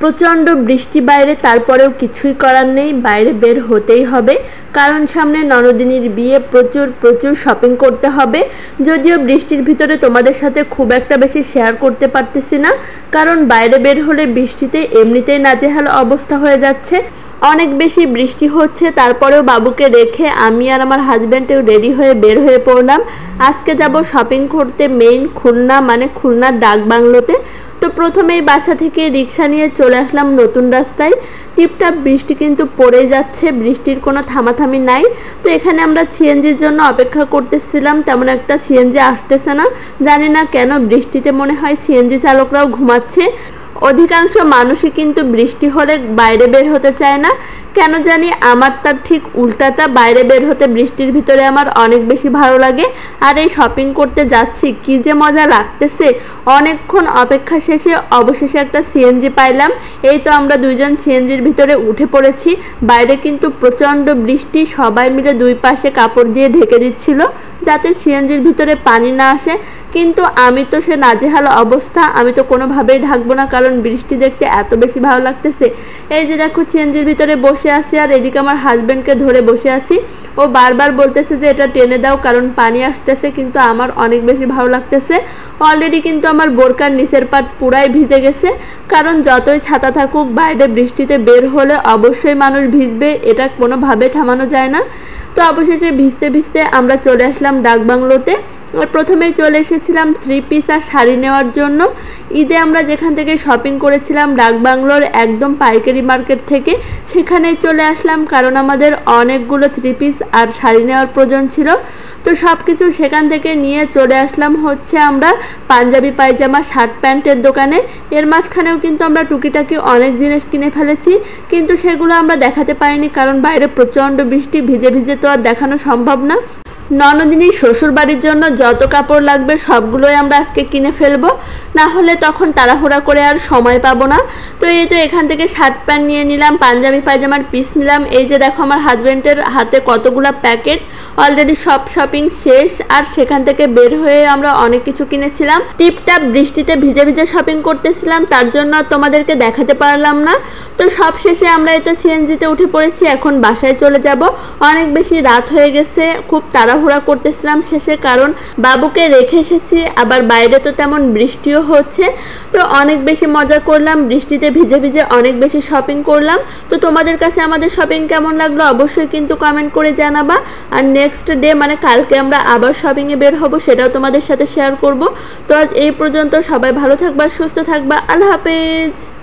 প্রচণ্ড বৃষ্টি বাইরে, তারপরেও কিছুই করার নেই, বাইরে বের হতেই হবে। কারণ সামনে ননদিনীর বিয়ে, প্রচুর প্রচুর শপিং করতে হবে। যদিও বৃষ্টির ভিতরে তোমাদের সাথে খুব একটা বেশি শেয়ার করতে পারতেছি না, কারণ বাইরে বের হলে বৃষ্টিতে এমনিতেই নাজেহাল অবস্থা হয়ে যাচ্ছে। অনেক বেশি বৃষ্টি হচ্ছে, তারপরেও বাবুকে রেখে আমি আর আমার হাজব্যান্ডেও রেডি হয়ে বের হয়ে পড়লাম। আজকে যাব শপিং করতে মেইন খুলনা, মানে খুলনার ডাকবাংলোতে। তো প্রথমেই বাসা থেকে রিক্সা নিয়ে চলে আসলাম নতুন রাস্তায়। টিপটাপ বৃষ্টি কিন্তু পড়ে যাচ্ছে, বৃষ্টির কোনো থামাথামি নাই। তো এখানে আমরা সিএনজির জন্য অপেক্ষা করতেছিলাম, তেমন একটা সিএনজি আসতেছে না। জানি না কেন বৃষ্টিতে মনে হয় সিএনজি চালকরাও ঘুমাচ্ছে। অধিকাংশ মানুষই কিন্তু বৃষ্টি হলে বাইরে বের হতে চায় না, কেন জানি আমার তার ঠিক উল্টাটা। বাইরে বের হতে বৃষ্টির ভিতরে আমার অনেক বেশি ভালো লাগে। আর এই শপিং করতে যাচ্ছি, কি যে মজা লাগতেছে। অনেকক্ষণ অপেক্ষা শেষে অবশেষে একটা সিএনজি পাইলাম। এই তো আমরা দুইজন সিএনজির ভিতরে উঠে পড়েছি। বাইরে কিন্তু প্রচণ্ড বৃষ্টি, সবাই মিলে দুই পাশে কাপড় দিয়ে ঢেকে দিচ্ছিল যাতে সিএনজির ভিতরে পানি না আসে। কিন্তু আমি তো সে নাজেহাল অবস্থা, আমি তো কোনোভাবেই ঢাকবো না, কারণ বৃষ্টি দেখতে এত বেশি ভালো লাগতেছে। এই যে দেখো সিএনজির ভিতরে বসে আছি, আর এদিকে আমার হাজব্যান্ডকে ধরে বসে আছি। ও বারবার বলতেছে যে এটা টেনে দাও, কারণ পানি আসতেছে, কিন্তু আমার অনেক বেশি ভালো লাগতেছে। অলরেডি কিন্তু আমার বোরকার নিচের পাট পুরাই ভিজে গেছে, কারণ যতই ছাতা থাকুক বাইরে বৃষ্টিতে বের হলে অবশ্যই মানুষ ভিজবে, এটা কোনোভাবে থামানো যায় না। তো অবশেষে ভিজতে ভিজতে আমরা চলে আসলাম ডাকবাংলোতে। আর প্রথমেই চলে এসেছিলাম 3 পিস আর শাড়ি নেওয়ার জন্য। ঈদে আমরা যেখান থেকে শপিং করেছিলাম ডাকবাংলোর একদম পাইকারি মার্কেট থেকে, সেখানেই চলে আসলাম, কারণ আমাদের অনেকগুলো 3 পিস আর শাড়ি নেওয়ার প্রয়োজন ছিল। তো সব কিছু সেখান থেকে নিয়ে চলে আসলাম হচ্ছে আমরা পাঞ্জাবি পায়জামা শার্ট প্যান্টের দোকানে। এর মাঝখানেও কিন্তু আমরা টুকিটাকি অনেক জিনিস কিনে ফেলেছি, কিন্তু সেগুলো আমরা দেখাতে পারিনি, কারণ বাইরে প্রচণ্ড বৃষ্টি, ভিজে ভিজে তো আর দেখানো সম্ভব না। ননদিনীর শ্বশুর বাড়ির জন্য যত কাপড় লাগবে সবগুলোই আমরা আজকে কিনে ফেলবো, না হলে তখন তাড়াহুড়া করে আর সময় পাবো না। তো এই তো এখান থেকে শার্ট প্যান্ট নিয়ে নিলাম, পাঞ্জাবি পায়জামার পিস নিলাম। এই যে দেখো আমার হাজব্যান্ডের হাতে কতগুলো প্যাকেট, অলরেডি সব শপিং শেষ। আর সেখান থেকে বের হয়ে আমরা অনেক কিছু কিনেছিলাম। টিপটাপ বৃষ্টিতে ভিজে ভিজে শপিং করতেছিলাম, তার জন্য তোমাদেরকে দেখাতে পারলাম না। তো সব শেষে আমরা এই তো সিএনজিতে উঠে পড়েছি, এখন বাসায় চলে যাব। অনেক বেশি রাত হয়ে গেছে, খুব তাড়াহুড়া করতেছিলাম শেষে, কারণ বাবুকে রেখে এসেছি, আবার বাইরে তো তেমন বৃষ্টিও হচ্ছে। তো অনেক বেশি মজা করলাম, বৃষ্টিতে ভিজে ভিজে অনেক বেশি শপিং করলাম। তো তোমাদের কাছে আমাদের শপিং কেমন লাগলো অবশ্যই কিন্তু কমেন্ট করে জানাবা। আর নেক্সট ডে মানে কালকে আমরা আবার শপিংয়ে বের হব, সেটাও তোমাদের সাথে শেয়ার করব। তো আজ এই পর্যন্ত, সবাই ভালো থাকবা, সুস্থ থাকবা, আল্লাহ হাফেজ।